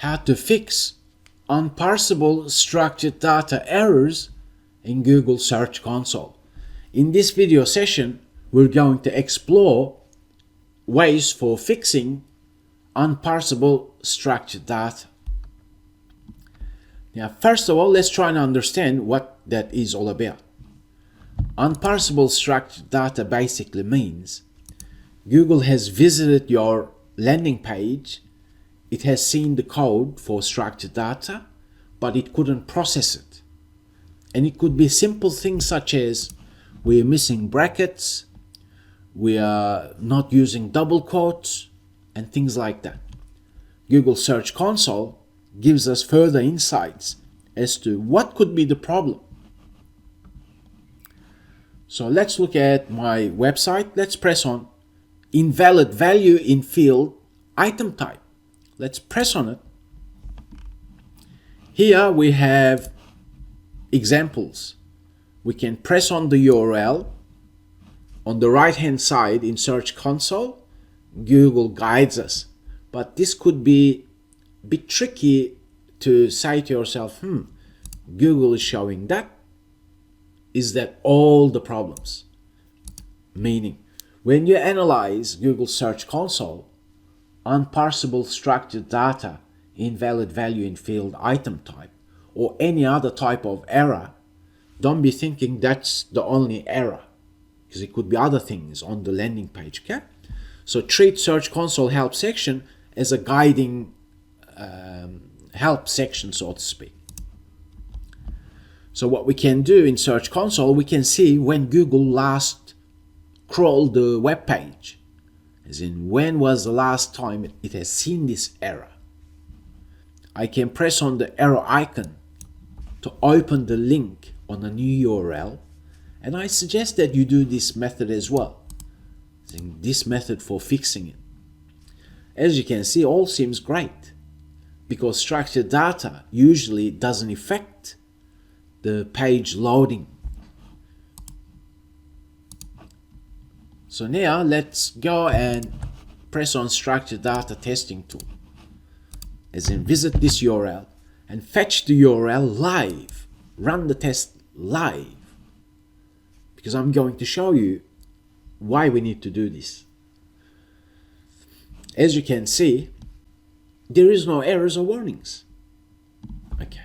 how to fix unparsable structured data errors in Google Search Console. In this video session, we're going to explore ways for fixing unparsable structured data. Now, first of all, let's try and understand what that is all about. Unparsable structured data basically means Google has visited your landing page, it has seen the code for structured data, but it couldn't process it. And it could be simple things such as we're missing brackets, we are not using double quotes, and things like that. Google Search Console gives us further insights as to what could be the problem. So let's look at my website. Let's press on invalid value in field item type. Let's press on it. Here we have examples. We can press on the URL. On the right hand side in Search Console, Google guides us. But this could be a bit tricky to say to yourself, Google is showing that. Is that all the problems? Meaning, when you analyze Google Search Console, unparsable structured data, invalid value in field item type, or any other type of error, don't be thinking that's the only error, because it could be other things on the landing page, okay? So treat Search Console help section as a guiding help section, so to speak. So what we can do in Search Console, we can see when Google last crawled the web page, as in when was the last time it has seen this error. I can press on the arrow icon to open the link on a new URL, and I suggest that you do this method as well. This method for fixing it. As you can see, all seems great because structured data usually doesn't affect the page loading. So now let's go and press on structured data testing tool, as in visit this URL and fetch the URL live, run the test live, because I'm going to show you why we need to do this. As you can see, there is no errors or warnings. Okay.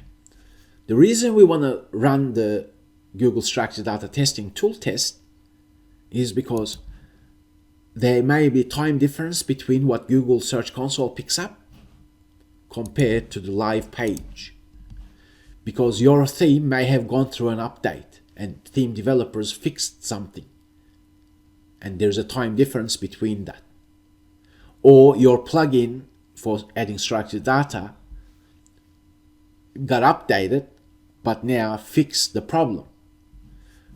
The reason we want to run the Google Structured Data Testing tool test is because there may be time difference between what Google Search Console picks up compared to the live page. Because your theme may have gone through an update and theme developers fixed something, and there's a time difference between that. Or your plugin for adding structured data got updated but now fixed the problem,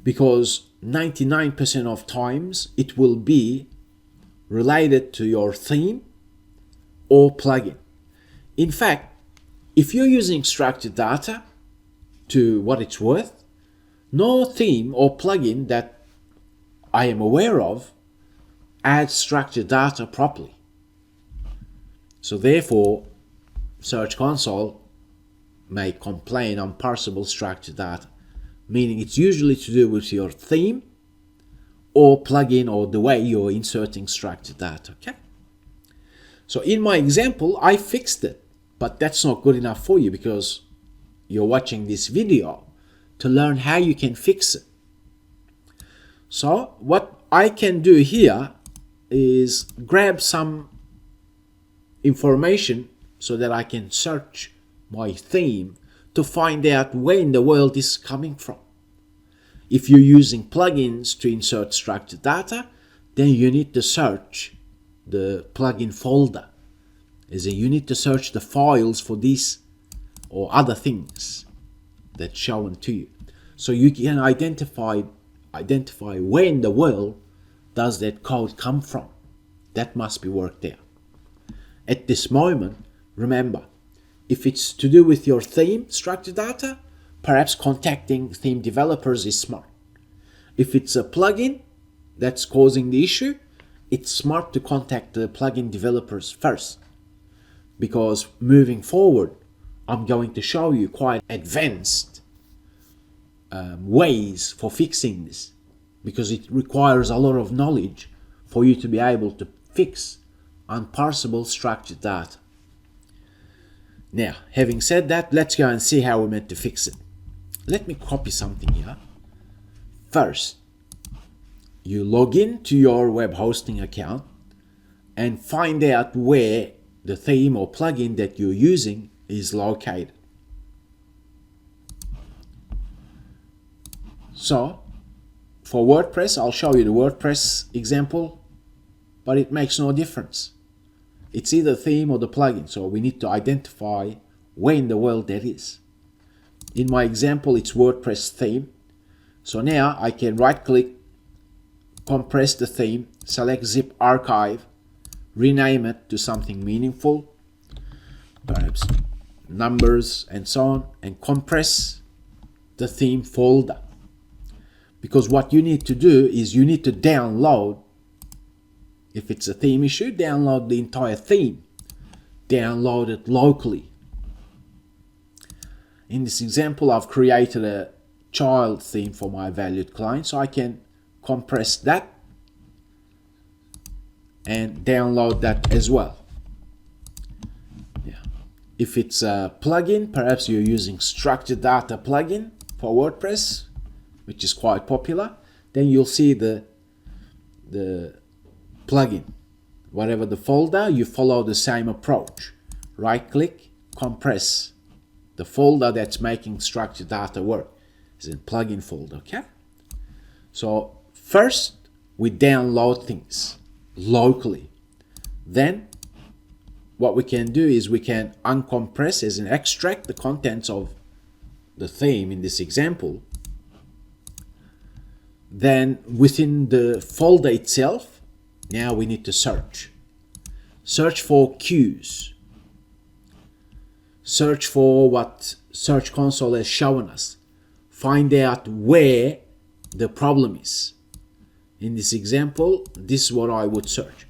because 99% of times it will be related to your theme or plugin. In fact, if you're using structured data to what it's worth, no theme or plugin that I am aware of adds structured data properly. So therefore, Search Console may complain on parsable structured data, meaning it's usually to do with your theme or plugin or the way you're inserting structured data, okay? So in my example, I fixed it, but that's not good enough for you because you're watching this video to learn how you can fix it. So what I can do here is grab some information so that I can search my theme to find out where in the world this is coming from. If you're using plugins to insert structured data, then you need to search the plugin folder. As in, you need to search the files for this or other things that's shown to you. So you can identify where in the world does that code come from. That must be worked out. At this moment, remember, if it's to do with your theme structured data, perhaps contacting theme developers is smart. If it's a plugin that's causing the issue, it's smart to contact the plugin developers first. because moving forward, I'm going to show you quite advanced ways for fixing this, because it requires a lot of knowledge for you to be able to fix unparsable structured data. Now, having said that, let's go and see how we're meant to fix it. Let me copy something here. First, you log in to your web hosting account and find out where the theme or plugin that you're using is located. So, for WordPress, I'll show you the WordPress example, but it makes no difference. It's either theme or the plugin, so we need to identify where in the world that is. In my example, it's WordPress theme. So now I can right click, compress the theme, select zip archive, rename it to something meaningful, perhaps numbers and so on, and compress the theme folder. Because what you need to do is you need to download, if it's a theme issue, download the entire theme, download it locally. In this example, I've created a child theme for my valued client, so I can compress that and download that as well. Yeah. If it's a plugin, perhaps you're using structured data plugin for WordPress, which is quite popular, then you'll see the plugin. Whatever the folder, you follow the same approach. Right click, compress the folder that's making structured data work. It's in plugin folder, okay? So first we download things locally. Then what we can do is we can uncompress, as in extract the contents of the theme in this example. Then within the folder itself, now we need to search. Search for cues. Search for what Search Console has shown us. Find out where the problem is. In this example, this is what I would search.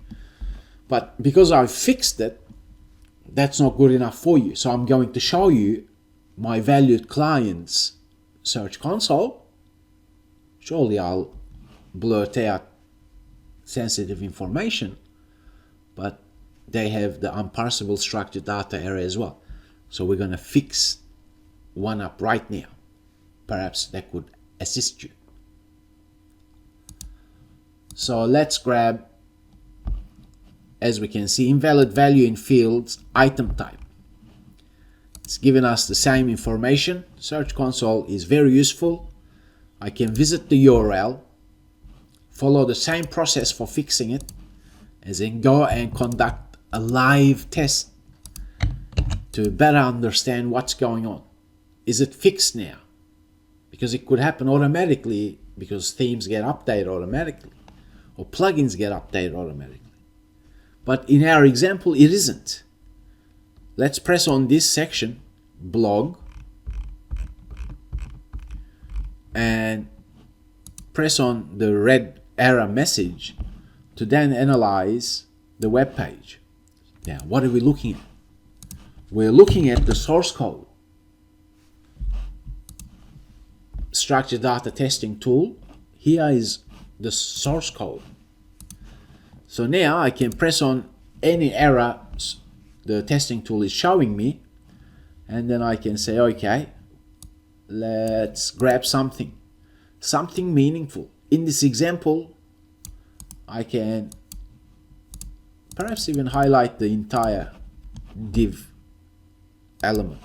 But because I fixed it, that's not good enough for you. So I'm going to show you my valued client's Search Console. Surely I'll blurt out sensitive information, but they have the unparsable structured data error as well. So we're going to fix one up right now. Perhaps that could assist you. So let's grab, as we can see, invalid value in fields item type. It's giving us the same information. Search Console is very useful. I can visit the URL, follow the same process for fixing it, as in go and conduct a live test to better understand what's going on. Is it fixed now? Because it could happen automatically, because themes get updated automatically or plugins get updated automatically. But in our example, it isn't. Let's press on this section, blog, and press on the red error message to then analyze the web page. Now, what are we looking at? We're looking at the source code. Structured data testing tool. Here is the source code. So now I can press on any error the testing tool is showing me, and then I can say, okay, let's grab something meaningful. In this example, I can perhaps even highlight the entire div element.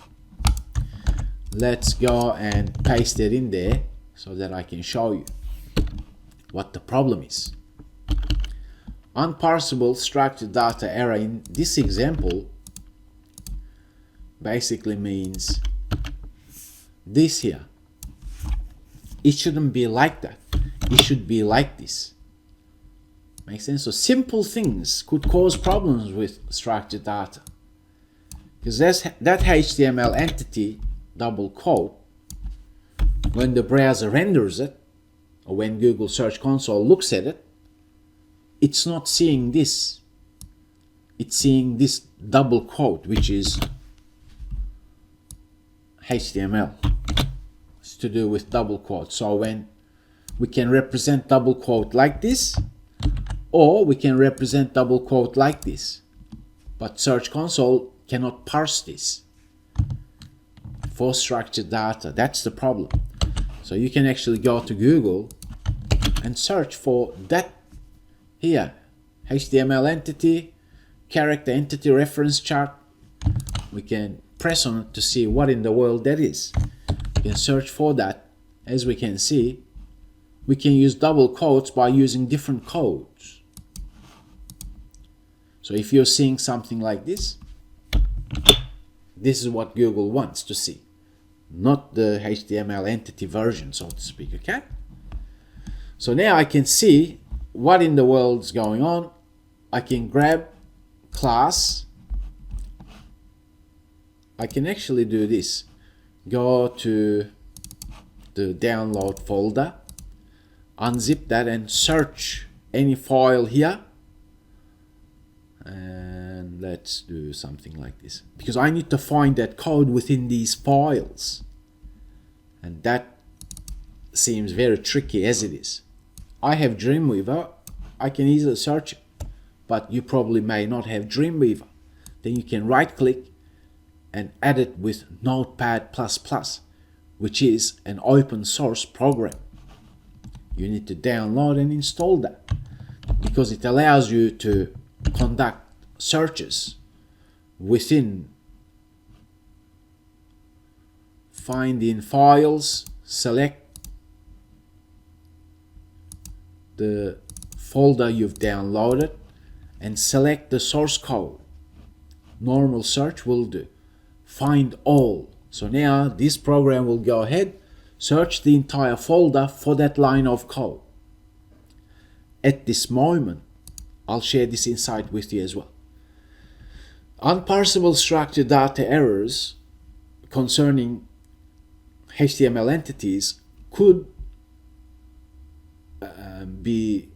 Let's go and paste it in there so that I can show you what the problem is. Unparsable structured data error in this example basically means this here. It shouldn't be like that. It should be like this. Makes sense? So simple things could cause problems with structured data. Because that HTML entity double quote, when the browser renders it, or when Google Search Console looks at it, it's not seeing this. It's seeing this double quote, which is HTML. It's to do with double quote. So when we can represent double quote like this, or we can represent double quote like this. But Search Console cannot parse this for structured data. That's the problem. So you can actually go to Google and search for that here, HTML entity, character entity reference chart. We can press on it to see what in the world that is. We can search for that. As we can see, we can use double quotes by using different codes. So if you're seeing something like this, this is what Google wants to see, not the HTML entity version, so to speak, okay? So now I can see what in the world is going on. I can grab class. I can actually do this. Go to the download folder, unzip that and search any file here. And let's do something like this, because I need to find that code within these files. And that seems very tricky as it is. I have Dreamweaver, I can easily search it, but you probably may not have Dreamweaver. Then you can right click and add it with Notepad++, which is an open source program. You need to download and install that, because it allows you to conduct searches within, find in files, select the folder you've downloaded and select the source code. Normal search will do. Find all. So now this program will go ahead, search the entire folder for that line of code. At this moment, I'll share this insight with you as well. Unparsable structured data errors concerning HTML entities could be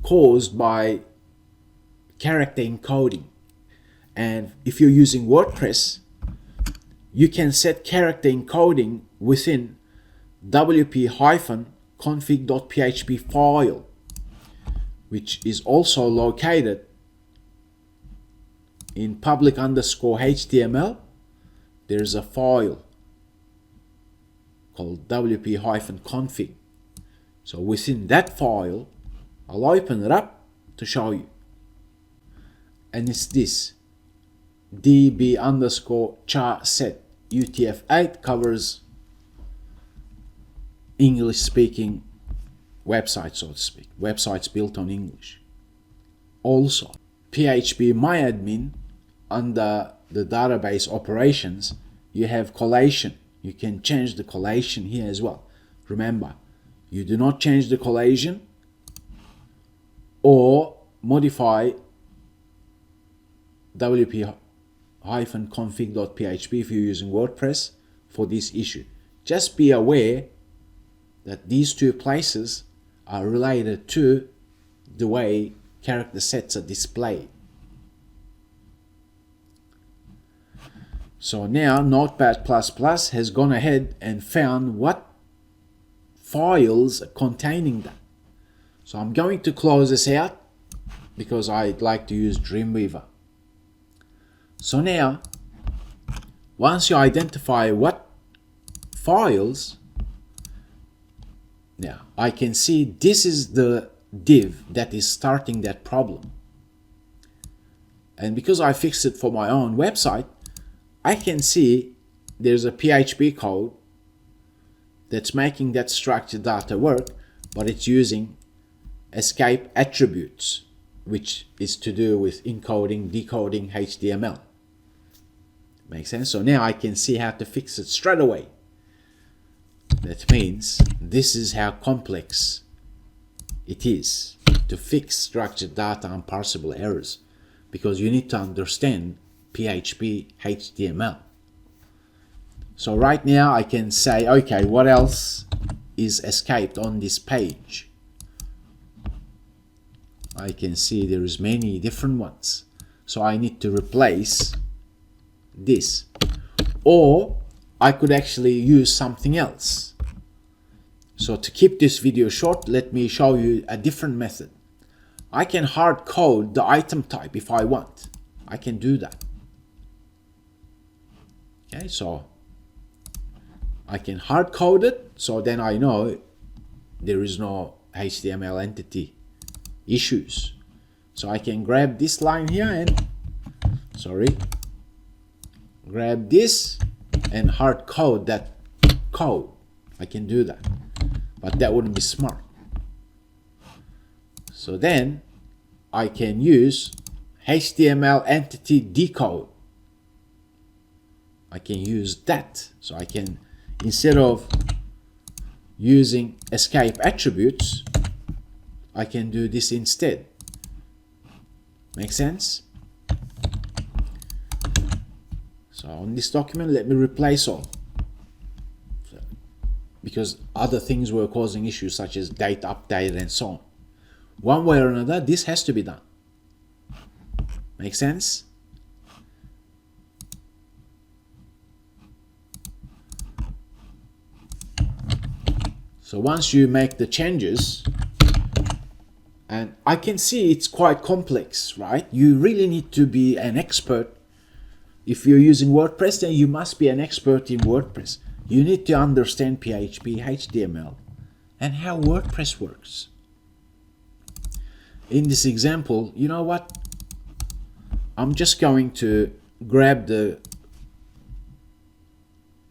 caused by character encoding. And if you're using WordPress, you can set character encoding within wp-config.php file, which is also located in public_HTML. There's a file called wp-config. So within that file, I'll open it up to show you. And it's this db_char set UTF-8 covers English speaking websites, so to speak, websites built on English. Also, PHP MyAdmin, under the database operations, you have collation. You can change the collation here as well. Remember, you do not change the collation or modify wp-config.php if you're using WordPress for this issue. Just be aware that these two places are related to the way character sets are displayed. So now Notepad++ has gone ahead and found what files are containing that. So I'm going to close this out because I'd like to use Dreamweaver. So now, once you identify what files, now I can see this is the div that is starting that problem. And because I fixed it for my own website, I can see there's a PHP code that's making that structured data work, but it's using escape attributes, which is to do with encoding, decoding HTML. Makes sense? So now I can see how to fix it straight away. That means this is how complex it is to fix structured data unparsable errors, because you need to understand PHP HTML. So right now I can say, okay, what else is escaped on this page? I can see there is many different ones. So I need to replace this. Or I could actually use something else. So to keep this video short, let me show you a different method. I can hard code the item type if I want. I can do that. Okay, so I can hard code it, so then I know there is no HTML entity issues. So I can grab this line here and, grab this and hard code that code. I can do that, but that wouldn't be smart. So then I can use HTML entity decode. I can use that. So I can, instead of using escape attributes, I can do this instead. Make sense? So on this document, let me replace all. Because other things were causing issues such as date update and so on. One way or another, this has to be done. Make sense? So once you make the changes, and I can see it's quite complex, right? You really need to be an expert. If you're using WordPress, then you must be an expert in WordPress. You need to understand PHP, HTML, and how WordPress works. In this example, you know what? I'm just going to grab the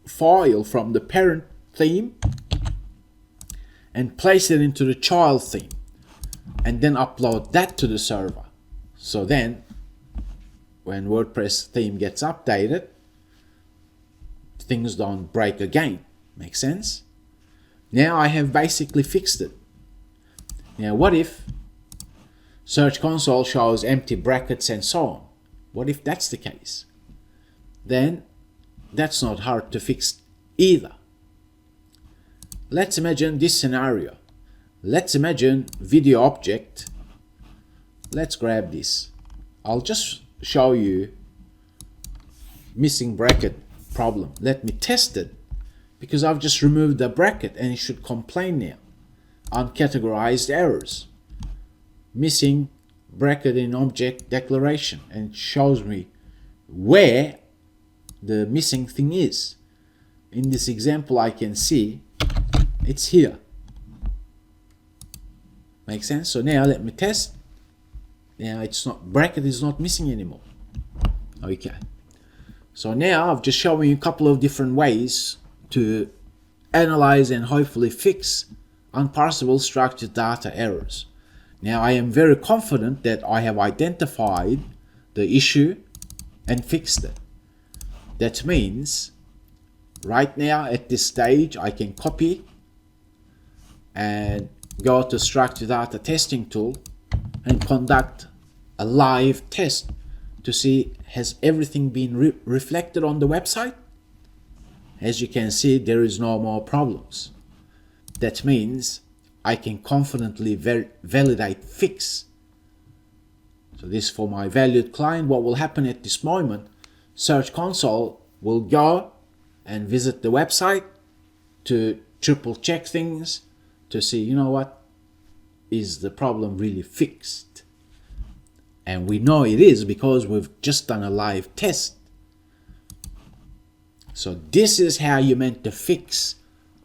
file from the parent theme and place it into the child theme, and then upload that to the server. So then when WordPress theme gets updated, things don't break again. Make sense? Now I have basically fixed it. Now what if Search Console shows empty brackets and so on? What if that's the case? Then that's not hard to fix either. Let's imagine this scenario. Let's imagine video object. Let's grab this. I'll just show you missing bracket problem. Let me test it, because I've just removed the bracket and it should complain now. Uncategorized errors. Missing bracket in object declaration, and it shows me where the missing thing is. In this example, I can see it's here. Make sense? So now let me test. Now it's not, bracket is not missing anymore. Okay. So now I've just shown you a couple of different ways to analyze and hopefully fix unparsable structured data errors. Now I am very confident that I have identified the issue and fixed it. That means right now at this stage I can copy and go to structured data testing tool and conduct a live test to see has everything been reflected on the website. As you can see, there is no more problems. That means I can confidently validate fix. So this for my valued client. What will happen at this moment, Search Console will go and visit the website to triple check things to see, you know what, is the problem really fixed? And we know it is because we've just done a live test. So this is how you're meant to fix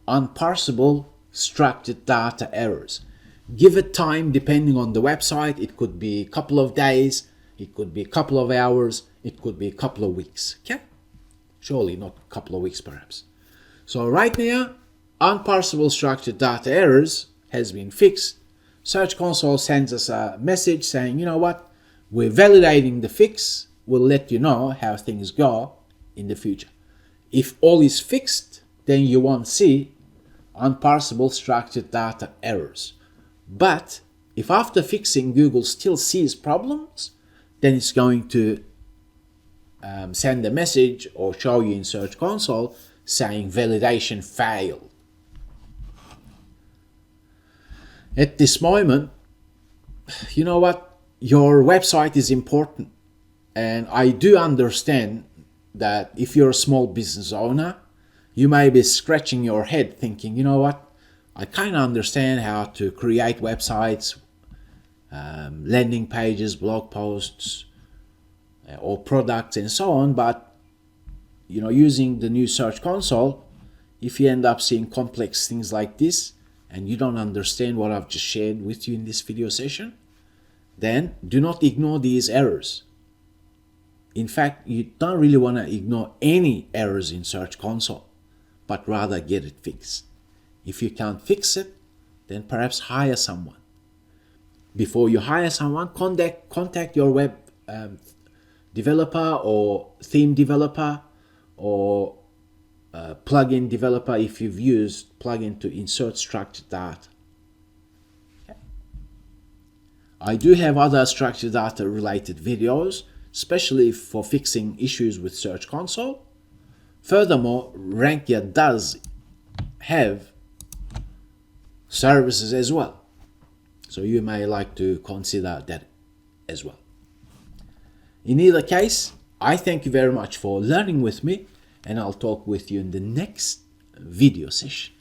unparsable structured data errors. Give it time depending on the website. It could be a couple of days, it could be a couple of hours, it could be a couple of weeks. Okay? Surely not a couple of weeks perhaps. So right now, unparsable structured data errors has been fixed. Search Console sends us a message saying, you know what, we're validating the fix. We'll let you know how things go in the future. If all is fixed, then you won't see unparsable structured data errors. But if after fixing Google still sees problems, then it's going to send a message or show you in Search Console saying validation failed. At this moment, you know what? Your website is important. And I do understand that if you're a small business owner, you may be scratching your head thinking, you know what, I kind of understand how to create websites, landing pages, blog posts, or products and so on, but using the new Search Console, if you end up seeing complex things like this and you don't understand what I've just shared with you in this video session, then do not ignore these errors. In fact, you don't really want to ignore any errors in Search Console, but rather get it fixed. If you can't fix it, then perhaps hire someone. Before you hire someone, contact your web developer or theme developer or plugin developer if you've used plugin to insert structured data. I do have other structured data related videos, especially for fixing issues with Search Console. Furthermore, RankYa does have services as well, so you may like to consider that as well. In either case, I thank you very much for learning with me, and I'll talk with you in the next video session.